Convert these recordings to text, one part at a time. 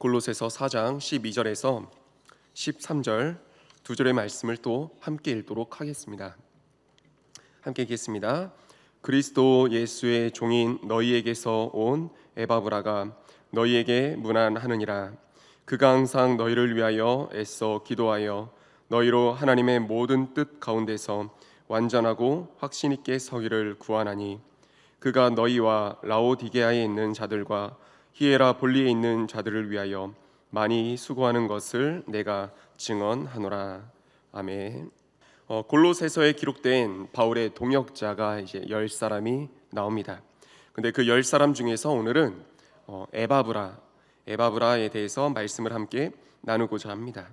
골로새서 4장 12절에서 13절 두 절의 말씀을 또 함께 읽도록 하겠습니다. 함께 읽겠습니다. 그리스도 예수의 종인 너희에게서 온 에바브라가 너희에게 문안하느니라. 그가 항상 너희를 위하여 애써 기도하여 너희로 하나님의 모든 뜻 가운데서 완전하고 확신 있게 서기를 구하나니, 그가 너희와 라오디게아에 있는 자들과 히에라볼리에 있는 자들을 위하여 많이 수고하는 것을 내가 증언하노라. 아멘. 골로새서에 기록된 바울의 동역자가 이제 10사람이 나옵니다. 근데 그 10사람 중에서 오늘은 에바브라에 대해서 말씀을 함께 나누고자 합니다.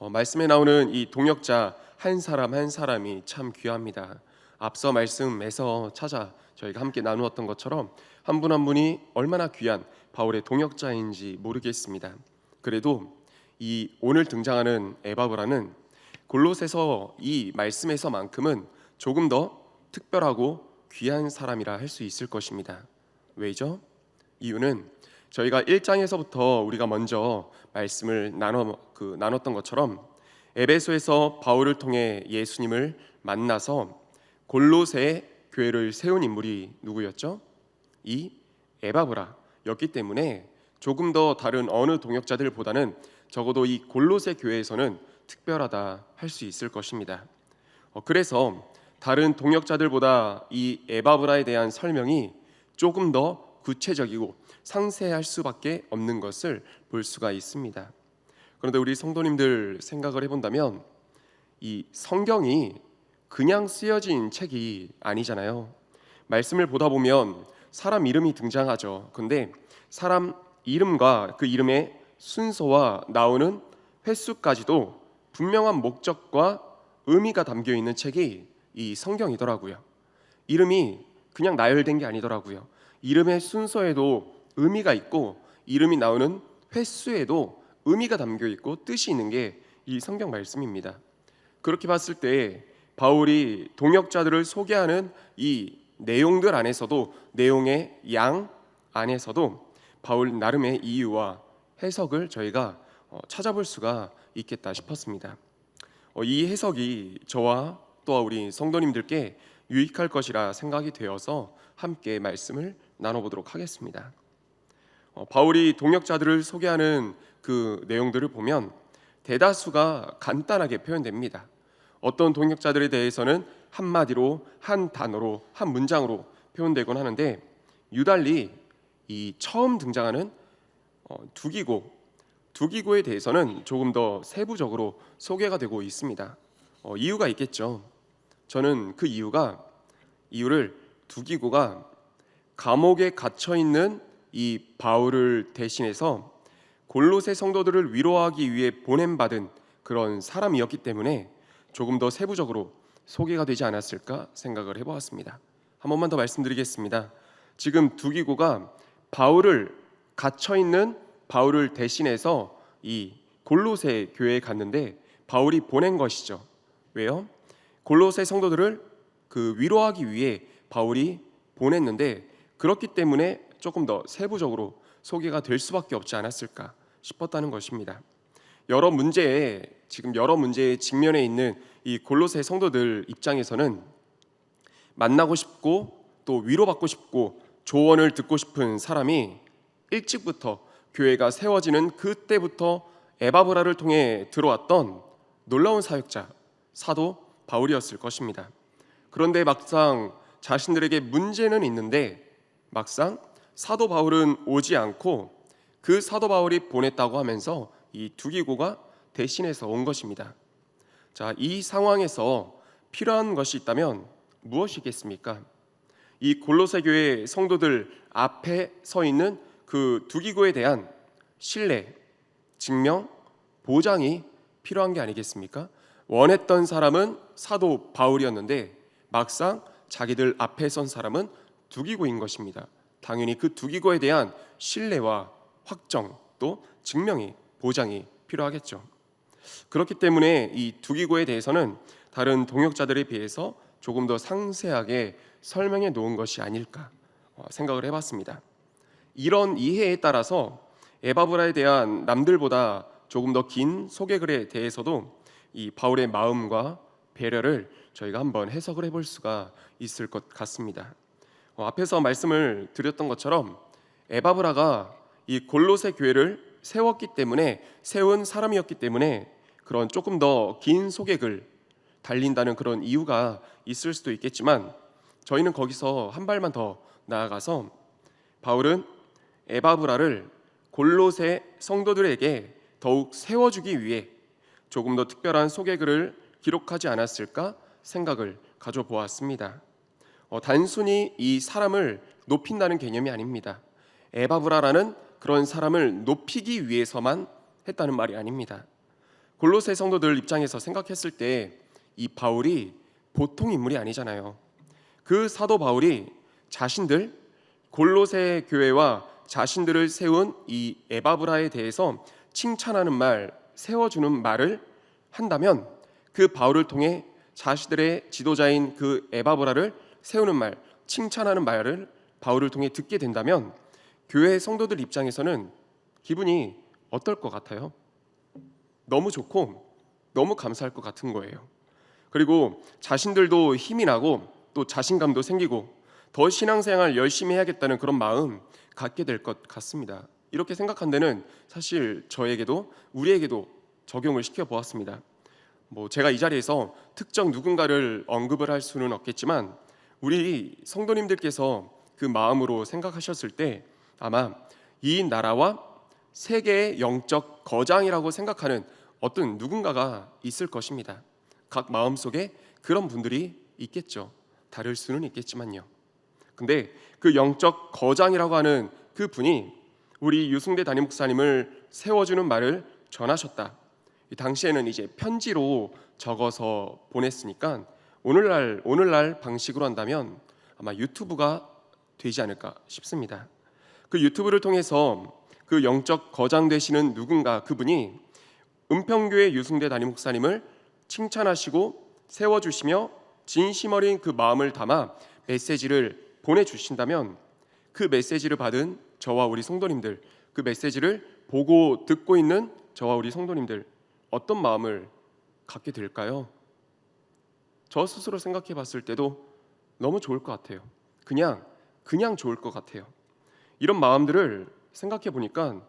말씀에 나오는 이 동역자 한 사람 한 사람이 참 귀합니다. 앞서 말씀에서 저희가 함께 나누었던 것처럼 한 분 한 분이 얼마나 귀한 바울의 동역자인지 모르겠습니다. 그래도 이 오늘 등장하는 에바브라는 골로새서 이 말씀에서만큼은 조금 더 특별하고 귀한 사람이라 할 수 있을 것입니다. 왜죠? 이유는 저희가 1장에서부터 우리가 먼저 말씀을 나눴던 것처럼 에베소에서 바울을 통해 예수님을 만나서 골로새 교회를 세운 인물이 누구였죠? 이 에바브라였기 때문에 조금 더 다른 어느 동역자들보다는 적어도 이 골로새 교회에서는 특별하다 할 수 있을 것입니다. 그래서 다른 동역자들보다 이 에바브라에 대한 설명이 조금 더 구체적이고 상세할 수밖에 없는 것을 볼 수가 있습니다. 그런데 우리 성도님들 생각을 해본다면 이 성경이 그냥 쓰여진 책이 아니잖아요. 말씀을 보다 보면 사람 이름이 등장하죠. 근데 사람 이름과 그 이름의 순서와 나오는 횟수까지도 분명한 목적과 의미가 담겨 있는 책이 이 성경이더라고요. 이름이 그냥 나열된 게 아니더라고요. 이름의 순서에도 의미가 있고 이름이 나오는 횟수에도 의미가 담겨 있고 뜻이 있는 게 이 성경 말씀입니다. 그렇게 봤을 때 바울이 동역자들을 소개하는 이 내용들 안에서도, 내용의 양 안에서도 바울 나름의 이유와 해석을 저희가 찾아볼 수가 있겠다 싶었습니다. 이 해석이 저와 또 우리 성도님들께 유익할 것이라 생각이 되어서 함께 말씀을 나눠보도록 하겠습니다. 바울이 동역자들을 소개하는 그 내용들을 보면 대다수가 간단하게 표현됩니다. 어떤 동역자들에 대해서는 한마디로, 한 단어로, 한 문장으로 표현되곤 하는데, 유달리 이 처음 등장하는 두기고에 대해서는 조금 더 세부적으로 소개가 되고 있습니다. 이유가 있겠죠. 저는 그 이유를 두기고가 감옥에 갇혀 있는 이 바울을 대신해서 골로새 성도들을 위로하기 위해 보냄받은 그런 사람이었기 때문에 조금 더 세부적으로 소개가 되지 않았을까 생각을 해보았습니다. 한 번만 더 말씀드리겠습니다. 지금 두기고가 갇혀있는 바울을 대신해서 이 골로새 교회에 갔는데 바울이 보낸 것이죠. 왜요? 골로새 성도들을 위로하기 위해 바울이 보냈는데, 그렇기 때문에 조금 더 세부적으로 소개가 될 수밖에 없지 않았을까 싶었다는 것입니다. 여러 문제에 직면해 있는 이 골로새 성도들 입장에서는 만나고 싶고 또 위로받고 싶고 조언을 듣고 싶은 사람이 일찍부터 교회가 세워지는 그때부터 에바브라를 통해 들어왔던 놀라운 사역자, 사도 바울이었을 것입니다. 그런데 막상 자신들에게 문제는 있는데 막상 사도 바울은 오지 않고 그 사도 바울이 보냈다고 하면서 이 두기고가 대신해서 온 것입니다. 자, 이 상황에서 필요한 것이 있다면 무엇이겠습니까? 이 골로새 교회 성도들 앞에 서 있는 그 두기고에 대한 신뢰, 증명, 보장이 필요한 게 아니겠습니까? 원했던 사람은 사도 바울이었는데 막상 자기들 앞에 선 사람은 두기고인 것입니다. 당연히 그 두기고에 대한 신뢰와 확정, 또 증명이, 보장이 필요하겠죠. 그렇기 때문에 이 두기고에 대해서는 다른 동역자들에 비해서 조금 더 상세하게 설명해 놓은 것이 아닐까 생각을 해봤습니다. 이런 이해에 따라서 에바브라에 대한 남들보다 조금 더 긴 소개글에 대해서도 이 바울의 마음과 배려를 저희가 한번 해석을 해볼 수가 있을 것 같습니다. 앞에서 말씀을 드렸던 것처럼 에바브라가 이 골로새 교회를 세운 사람이었기 때문에 그런 조금 더 긴 소개글 달린다는 그런 이유가 있을 수도 있겠지만, 저희는 거기서 한 발만 더 나아가서 바울은 에바브라를 골로새 성도들에게 더욱 세워주기 위해 조금 더 특별한 소개글을 기록하지 않았을까 생각을 가져보았습니다. 단순히 이 사람을 높인다는 개념이 아닙니다. 에바브라라는 그런 사람을 높이기 위해서만 했다는 말이 아닙니다. 골로새 성도들 입장에서 생각했을 때 이 바울이 보통 인물이 아니잖아요. 그 사도 바울이 자신들, 골로새 교회와 자신들을 세운 이 에바브라에 대해서 칭찬하는 말, 세워주는 말을 한다면, 그 바울을 통해 자신들의 지도자인 그 에바브라를 세우는 말, 칭찬하는 말을 바울을 통해 듣게 된다면 교회 성도들 입장에서는 기분이 어떨 것 같아요? 너무 좋고 너무 감사할 것 같은 거예요. 그리고 자신들도 힘이 나고 또 자신감도 생기고 더 신앙생활 열심히 해야겠다는 그런 마음 갖게 될 것 같습니다. 이렇게 생각한 데는 사실 저에게도 우리에게도 적용을 시켜보았습니다. 제가 이 자리에서 특정 누군가를 언급을 할 수는 없겠지만, 우리 성도님들께서 그 마음으로 생각하셨을 때 아마 이 나라와 세계의 영적 거장이라고 생각하는 어떤 누군가가 있을 것입니다. 각 마음속에 그런 분들이 있겠죠. 다를 수는 있겠지만요. 근데 그 영적 거장이라고 하는 그 분이 우리 유승대 담임 목사님을 세워주는 말을 전하셨다. 이 당시에는 이제 편지로 적어서 보냈으니까 오늘날 방식으로 한다면 아마 유튜브가 되지 않을까 싶습니다. 그 유튜브를 통해서 그 영적 거장 되시는 누군가, 그분이 은평교회 유승대 담임 목사님을 칭찬하시고 세워주시며 진심 어린 그 마음을 담아 메시지를 보내주신다면, 그 메시지를 받은 저와 우리 성도님들, 그 메시지를 보고 듣고 있는 저와 우리 성도님들 어떤 마음을 갖게 될까요? 저 스스로 생각해 봤을 때도 너무 좋을 것 같아요. 그냥 좋을 것 같아요. 이런 마음들을 생각해 보니까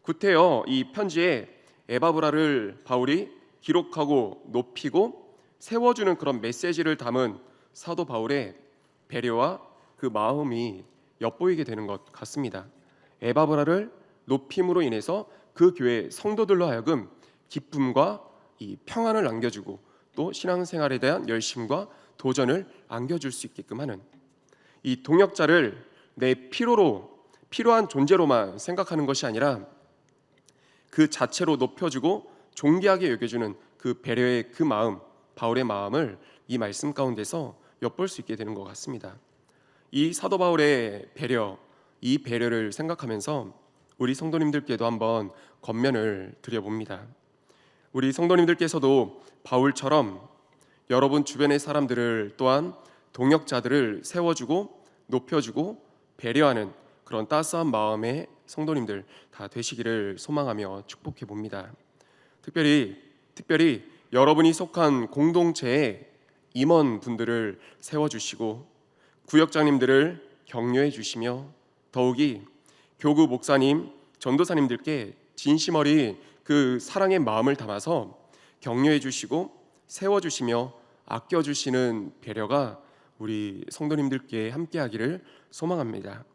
구태여 이 편지에 에바브라를 바울이 기록하고 높이고 세워주는 그런 메시지를 담은 사도 바울의 배려와 그 마음이 엿보이게 되는 것 같습니다. 에바브라를 높임으로 인해서 그 교회 성도들로 하여금 기쁨과 이 평안을 안겨주고 또 신앙생활에 대한 열심과 도전을 안겨줄 수 있게끔 하는, 이 동역자를 내 필요한 존재로만 생각하는 것이 아니라 그 자체로 높여주고 존귀하게 여겨주는 그 배려의 그 마음, 바울의 마음을 이 말씀 가운데서 엿볼 수 있게 되는 것 같습니다. 이 사도 바울의 배려, 이 배려를 생각하면서 우리 성도님들께도 한번 권면을 드려봅니다. 우리 성도님들께서도 바울처럼 여러분 주변의 사람들을, 또한 동역자들을 세워주고 높여주고 배려하는 그런 따스한 마음의 성도님들 다 되시기를 소망하며 축복해 봅니다. 특별히 여러분이 속한 공동체의 임원분들을 세워주시고 구역장님들을 격려해 주시며, 더욱이 교구 목사님, 전도사님들께 진심 어린 그 사랑의 마음을 담아서 격려해 주시고 세워주시며 아껴주시는 배려가 우리 성도님들께 함께하기를 소망합니다.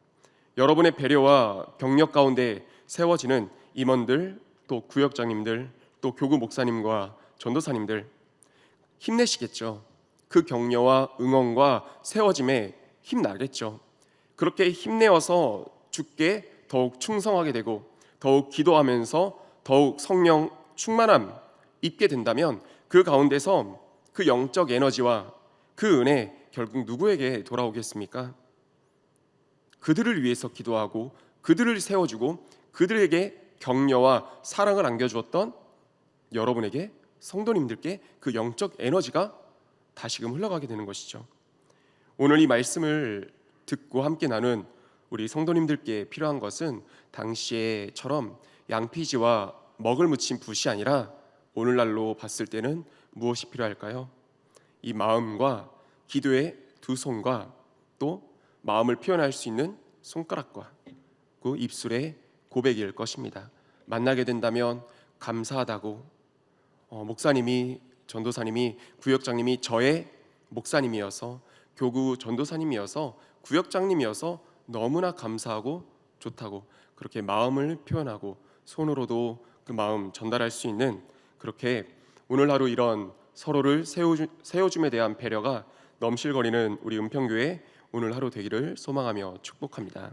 여러분의 배려와 격려 가운데 세워지는 임원들, 또 구역장님들, 또 교구 목사님과 전도사님들 힘내시겠죠. 그 격려와 응원과 세워짐에 힘나겠죠. 그렇게 힘내어서 주께 더욱 충성하게 되고 더욱 기도하면서 더욱 성령 충만함 입게 된다면, 그 가운데서 그 영적 에너지와 그 은혜 결국 누구에게 돌아오겠습니까? 그들을 위해서 기도하고 그들을 세워주고 그들에게 격려와 사랑을 안겨주었던 여러분에게, 성도님들께 그 영적 에너지가 다시금 흘러가게 되는 것이죠. 오늘 이 말씀을 듣고 함께 나눈 우리 성도님들께 필요한 것은 당시에처럼 양피지와 먹을 묻힌 붓이 아니라 오늘날로 봤을 때는 무엇이 필요할까요? 이 마음과 기도의 두 손과 또 마음을 표현할 수 있는 손가락과 그 입술의 고백일 것입니다. 만나게 된다면 감사하다고, 목사님이, 전도사님이, 구역장님이 저의 목사님이어서, 교구 전도사님이어서, 구역장님이어서 너무나 감사하고 좋다고 그렇게 마음을 표현하고 손으로도 그 마음 전달할 수 있는, 그렇게 오늘 하루 이런 서로를 세워줌에 대한 배려가 넘실거리는 우리 은평교회 오늘 하루 되기를 소망하며 축복합니다.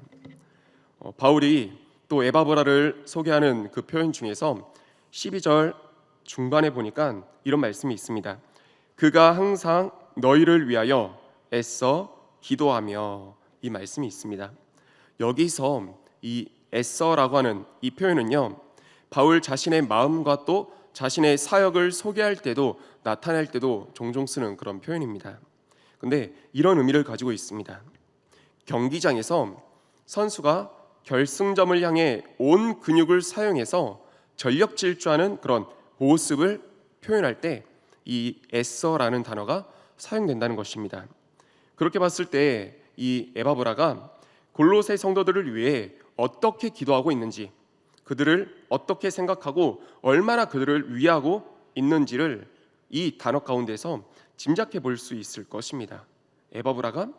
바울이 또 에바브라를 소개하는 그 표현 중에서 12절 중반에 보니까 이런 말씀이 있습니다. 그가 항상 너희를 위하여 애써 기도하며, 이 말씀이 있습니다. 여기서 이 애써라고 하는 이 표현은요, 바울 자신의 마음과 또 자신의 사역을 소개할 때도 나타낼 때도 종종 쓰는 그런 표현입니다. 근데 이런 의미를 가지고 있습니다. 경기장에서 선수가 결승점을 향해 온 근육을 사용해서 전력 질주하는 그런 모습을 표현할 때 이 애써라는 단어가 사용된다는 것입니다. 그렇게 봤을 때 이 에바브라가 골로새 성도들을 위해 어떻게 기도하고 있는지, 그들을 어떻게 생각하고 얼마나 그들을 위하고 있는지를 이 단어 가운데서 짐작해 볼 수 있을 것입니다. 에바브라가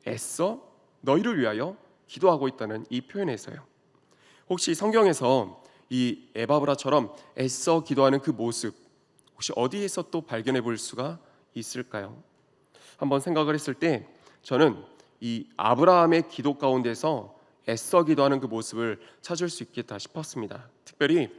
애써 너희를 위하여 기도하고 있다는 이 표현에서요. 혹시 성경에서 이 에바브라처럼 애써 기도하는 그 모습, 혹시 어디에서 또 발견해 볼 수가 있을까요? 한번 생각을 했을 때 저는 이 아브라함의 기도 가운데서 애써 기도하는 그 모습을 찾을 수 있겠다 싶었습니다. 특별히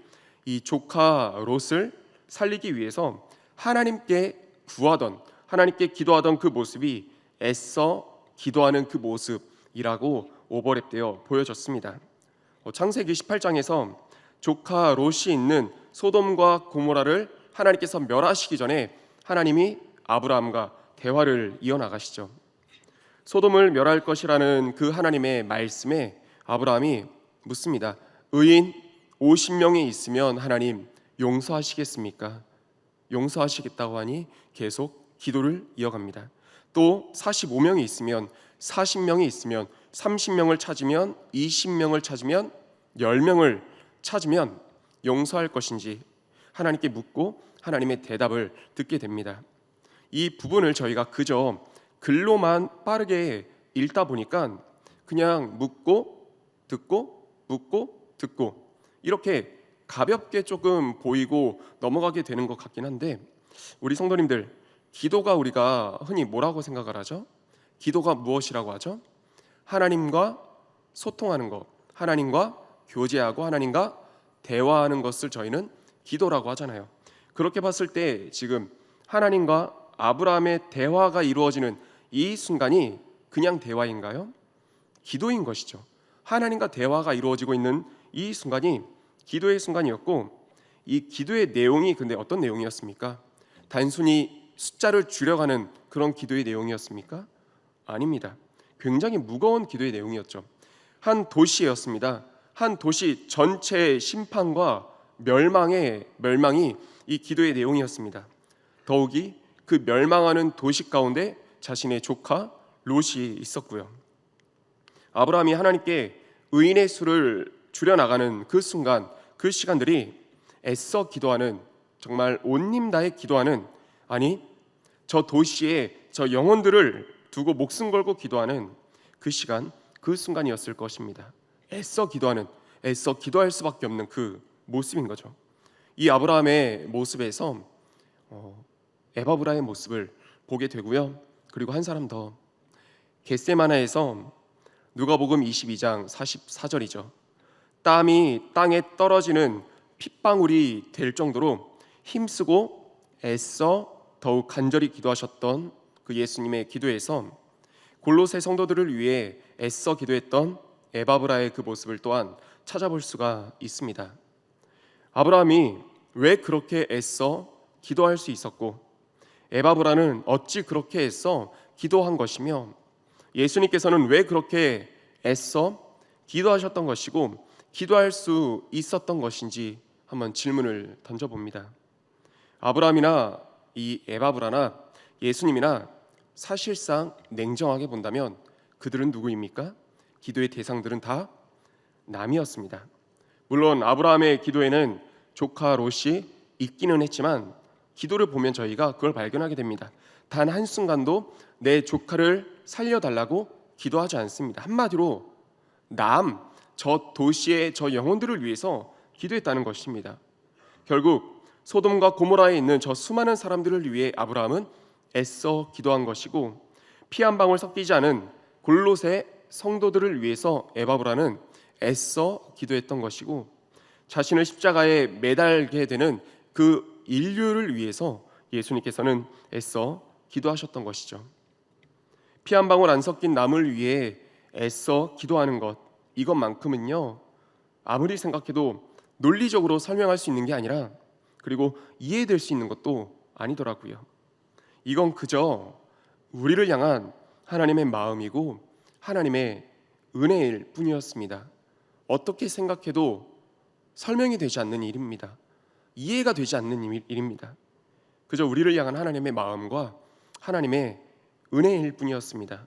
이 조카 롯을 살리기 위해서 하나님께 구하던, 하나님께 기도하던 그 모습이 애써 기도하는 그 모습이라고 오버랩되어 보여졌습니다. 창세기 18장에서 조카 롯이 있는 소돔과 고모라를 하나님께서 멸하시기 전에 하나님이 아브라함과 대화를 이어나가시죠. 소돔을 멸할 것이라는 그 하나님의 말씀에 아브라함이 묻습니다. 의인 50명이 있으면 하나님 용서하시겠습니까? 용서하시겠다고 하니 계속 기도를 이어갑니다. 또 45명이 있으면, 40명이 있으면, 30명을 찾으면, 20명을 찾으면, 10명을 찾으면 용서할 것인지 하나님께 묻고 하나님의 대답을 듣게 됩니다. 이 부분을 저희가 그저 글로만 빠르게 읽다 보니까 그냥 묻고 듣고 묻고 듣고 이렇게 가볍게 조금 보이고 넘어가게 되는 것 같긴 한데, 우리 성도님들, 기도가 우리가 흔히 뭐라고 생각을 하죠? 기도가 무엇이라고 하죠? 하나님과 소통하는 것, 하나님과 교제하고 하나님과 대화하는 것을 저희는 기도라고 하잖아요. 그렇게 봤을 때 지금 하나님과 아브라함의 대화가 이루어지는 이 순간이 그냥 대화인가요? 기도인 것이죠. 하나님과 대화가 이루어지고 있는 이 순간이 기도의 순간이었고, 이 기도의 내용이 근데 어떤 내용이었습니까? 단순히 숫자를 줄여가는 그런 기도의 내용이었습니까? 아닙니다. 굉장히 무거운 기도의 내용이었죠. 한 도시였습니다. 한 도시 전체의 심판과 멸망이 이 기도의 내용이었습니다. 더욱이 그 멸망하는 도시 가운데 자신의 조카 롯이 있었고요. 아브라함이 하나님께 의인의 수를 줄여나가는 그 순간, 그 시간들이 애써 기도하는, 정말 온 힘 다해 기도하는, 아니 저 도시에 저 영혼들을 두고 목숨 걸고 기도하는 그 시간, 그 순간이었을 것입니다. 애써 기도하는, 애써 기도할 수밖에 없는 그 모습인 거죠. 이 아브라함의 모습에서 에바브라의 모습을 보게 되고요. 그리고 한 사람 더, 겟세마나에서 누가복음 22장 44절이죠. 땀이 땅에 떨어지는 핏방울이 될 정도로 힘쓰고 애써 더욱 간절히 기도하셨던 그 예수님의 기도에서 골로새 성도들을 위해 애써 기도했던 에바브라의 그 모습을 또한 찾아볼 수가 있습니다. 아브라함이 왜 그렇게 애써 기도할 수 있었고, 에바브라는 어찌 그렇게 애써 기도한 것이며, 예수님께서는 왜 그렇게 애써 기도하셨던 것이고 기도할 수 있었던 것인지 한번 질문을 던져봅니다. 아브라함이나 이 에바브라나 예수님이나 사실상 냉정하게 본다면 그들은 누구입니까? 기도의 대상들은 다 남이었습니다. 물론 아브라함의 기도에는 조카 롯이 있기는 했지만 기도를 보면 저희가 그걸 발견하게 됩니다. 단 한순간도 내 조카를 살려달라고 기도하지 않습니다. 한마디로 저 도시의 저 영혼들을 위해서 기도했다는 것입니다. 결국 소돔과 고모라에 있는 저 수많은 사람들을 위해 아브라함은 애써 기도한 것이고 피 한 방울 섞이지 않은 골롯의 성도들을 위해서 에바브라는 애써 기도했던 것이고 자신을 십자가에 매달게 되는 그 인류를 위해서 예수님께서는 애써 기도하셨던 것이죠. 피 한 방울 안 섞인 남을 위해 애써 기도하는 것, 이것만큼은요 아무리 생각해도 논리적으로 설명할 수 있는 게 아니라 그리고 이해될 수 있는 것도 아니더라고요. 이건 그저 우리를 향한 하나님의 마음이고 하나님의 은혜일 뿐이었습니다. 어떻게 생각해도 설명이 되지 않는 일입니다. 이해가 되지 않는 일입니다. 그저 우리를 향한 하나님의 마음과 하나님의 은혜일 뿐이었습니다.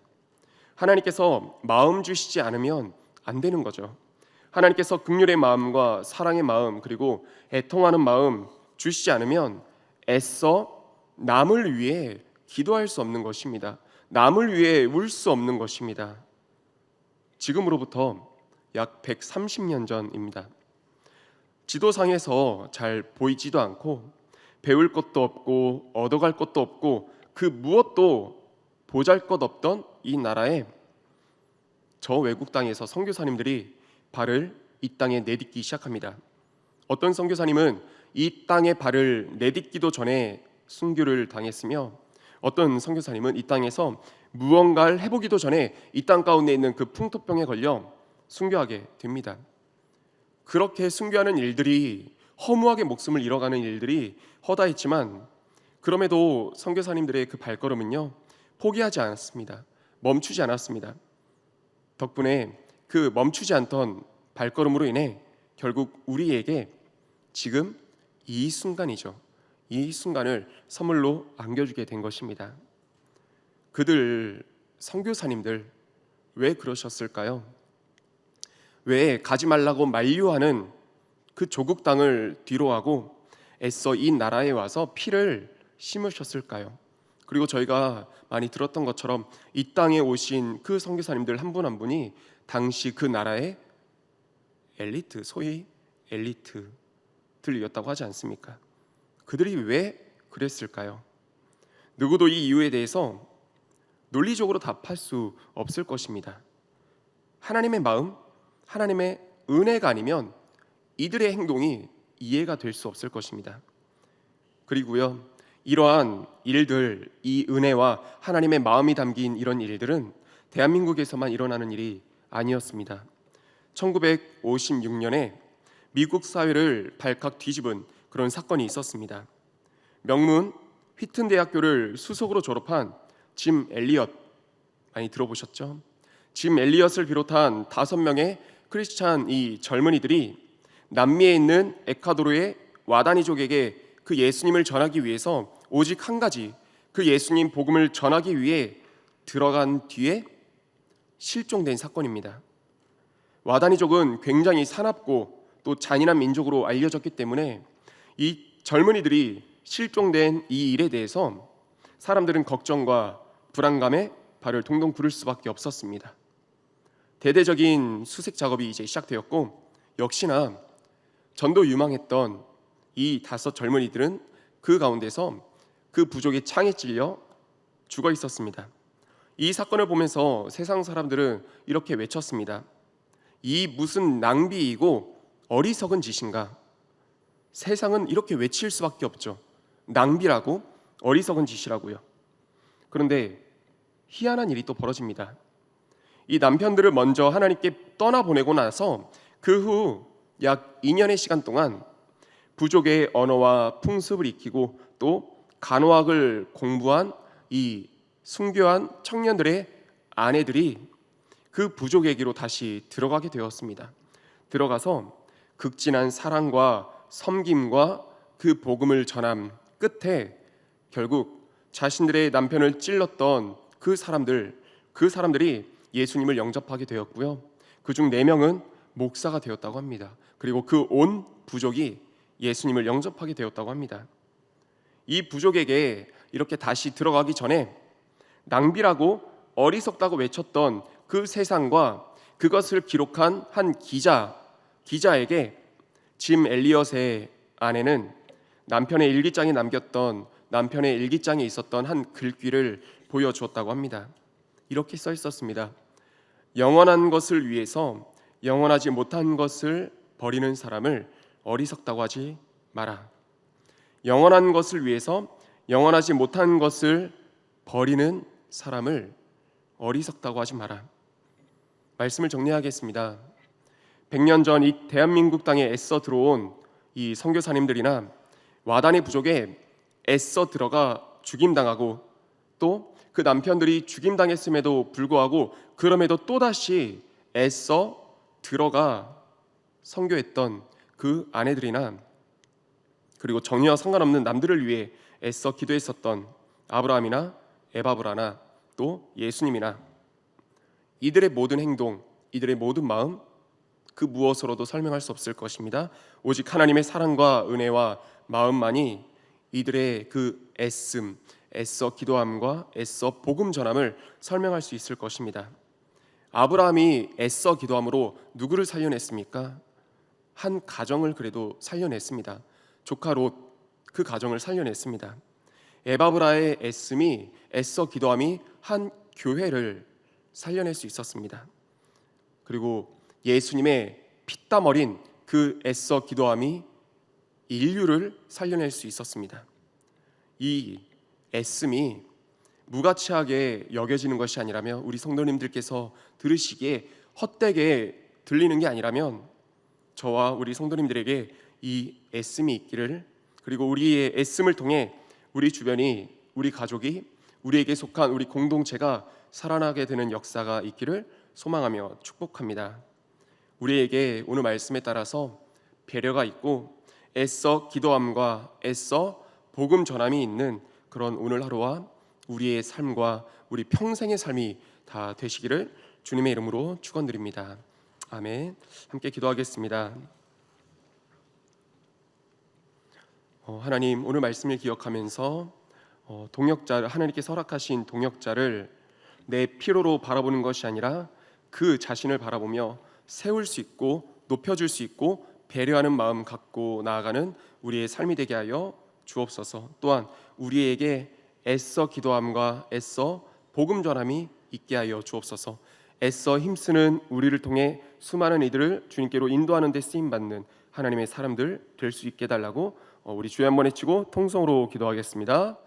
하나님께서 마음 주시지 않으면 안 되는 거죠. 하나님께서 긍휼의 마음과 사랑의 마음 그리고 애통하는 마음 주시지 않으면 애써 남을 위해 기도할 수 없는 것입니다. 남을 위해 울 수 없는 것입니다. 지금으로부터 약 130년 전입니다. 지도상에서 잘 보이지도 않고 배울 것도 없고 얻어갈 것도 없고 그 무엇도 보잘것없던 이 나라에 저 외국 땅에서 선교사님들이 발을 이 땅에 내딛기 시작합니다. 어떤 선교사님은 이 땅에 발을 내딛기도 전에 순교를 당했으며 어떤 선교사님은 이 땅에서 무언가를 해보기도 전에 이 땅 가운데 있는 그 풍토병에 걸려 순교하게 됩니다. 그렇게 순교하는 일들이 허무하게 목숨을 잃어가는 일들이 허다했지만 그럼에도 선교사님들의 그 발걸음은요 포기하지 않았습니다. 멈추지 않았습니다. 덕분에 그 멈추지 않던 발걸음으로 인해 결국 우리에게 지금 이 순간이죠. 이 순간을 선물로 안겨주게 된 것입니다. 그들 선교사님들 왜 그러셨을까요? 왜 가지 말라고 만류하는 그 조국 땅을 뒤로하고 애써 이 나라에 와서 피를 심으셨을까요? 그리고 저희가 많이 들었던 것처럼 이 땅에 오신 그 선교사님들 한 분 한 분이 당시 그 나라의 엘리트, 소위 엘리트들이었다고 하지 않습니까? 그들이 왜 그랬을까요? 누구도 이 이유에 대해서 논리적으로 답할 수 없을 것입니다. 하나님의 마음, 하나님의 은혜가 아니면 이들의 행동이 이해가 될 수 없을 것입니다. 그리고요, 이러한 일들, 이 은혜와 하나님의 마음이 담긴 이런 일들은 대한민국에서만 일어나는 일이 아니었습니다. 1956년에 미국 사회를 발칵 뒤집은 그런 사건이 있었습니다. 명문 휘튼 대학교를 수석으로 졸업한 짐 엘리엇, 많이 들어보셨죠? 짐 엘리엇을 비롯한 5명의 크리스찬 이 젊은이들이 남미에 있는 에콰도르의 와다니족에게 그 예수님을 전하기 위해서 오직 한 가지, 그 예수님 복음을 전하기 위해 들어간 뒤에 실종된 사건입니다. 와다니족은 굉장히 사납고 또 잔인한 민족으로 알려졌기 때문에 이 젊은이들이 실종된 이 일에 대해서 사람들은 걱정과 불안감에 발을 동동 구를 수밖에 없었습니다. 대대적인 수색 작업이 이제 시작되었고 역시나 전도 유망했던 이 5 젊은이들은 그 가운데서 그 부족의 창에 찔려 죽어 있었습니다. 이 사건을 보면서 세상 사람들은 이렇게 외쳤습니다. 이 무슨 낭비이고 어리석은 짓인가? 세상은 이렇게 외칠 수밖에 없죠. 낭비라고 어리석은 짓이라고요. 그런데 희한한 일이 또 벌어집니다. 이 남편들을 먼저 하나님께 떠나보내고 나서 그 후 약 2년의 시간 동안 부족의 언어와 풍습을 익히고 또 간호학을 공부한 이 순교한 청년들의 아내들이 그 부족에게로 다시 들어가게 되었습니다. 들어가서 극진한 사랑과 섬김과 그 복음을 전함 끝에 결국 자신들의 남편을 찔렀던 그 사람들이 예수님을 영접하게 되었고요. 그중 4명은 목사가 되었다고 합니다. 그리고 그 온 부족이 예수님을 영접하게 되었다고 합니다. 이 부족에게 이렇게 다시 들어가기 전에 낭비라고 어리석다고 외쳤던 그 세상과 그것을 기록한 한 기자에게 짐 엘리엇의 아내는 남편의 일기장에 있었던 한 글귀를 보여주었다고 합니다. 이렇게 써 있었습니다. 영원한 것을 위해서 영원하지 못한 것을 버리는 사람을 어리석다고 하지 마라. 영원한 것을 위해서 영원하지 못한 것을 버리는 사람을 어리석다고 하지 마라. 말씀을 정리하겠습니다. 100년 전 이 대한민국 땅에 애써 들어온 이 선교사님들이나 와단의 부족에 애써 들어가 죽임당하고 또 그 남편들이 죽임당했음에도 불구하고 그럼에도 또다시 애써 들어가 선교했던 그 아내들이나 그리고 정의와 상관없는 남들을 위해 애써 기도했었던 아브라함이나 에바브라나 또 예수님이나 이들의 모든 행동, 이들의 모든 마음 그 무엇으로도 설명할 수 없을 것입니다. 오직 하나님의 사랑과 은혜와 마음만이 이들의 그 애써 기도함과 애써 복음 전함을 설명할 수 있을 것입니다. 아브라함이 애써 기도함으로 누구를 살려냈습니까? 한 가정을 그래도 살려냈습니다. 조카 롯, 그 가정을 살려냈습니다. 에바브라의 애써 기도함이 한 교회를 살려낼 수 있었습니다. 그리고 예수님의 피땀 어린 그 애써 기도함이 인류를 살려낼 수 있었습니다. 이 애씀이 무가치하게 여겨지는 것이 아니라면, 우리 성도님들께서 들으시기에 헛되게 들리는 게 아니라면 저와 우리 성도님들에게 이 애씀이 있기를, 그리고 우리의 애씀을 통해 우리 주변이, 우리 가족이, 우리에게 속한 우리 공동체가 살아나게 되는 역사가 있기를 소망하며 축복합니다. 우리에게 오늘 말씀에 따라서 배려가 있고 애써 기도함과 애써 복음 전함이 있는 그런 오늘 하루와 우리의 삶과 우리 평생의 삶이 다 되시기를 주님의 이름으로 축원드립니다. 아멘. 함께 기도하겠습니다. 하나님, 오늘 말씀을 기억하면서 동역자를, 하나님께서 허락하신 동역자를 내 필요로 바라보는 것이 아니라 그 자신을 바라보며 세울 수 있고 높여줄 수 있고 배려하는 마음 갖고 나아가는 우리의 삶이 되게 하여 주옵소서. 또한 우리에게 애써 기도함과 애써 복음 전함이 있게 하여 주옵소서. 애써 힘쓰는 우리를 통해 수많은 이들을 주님께로 인도하는 데 쓰임받는 하나님의 사람들 될 수 있게 해달라고 우리 주여 한번 외치고 통성으로 기도하겠습니다.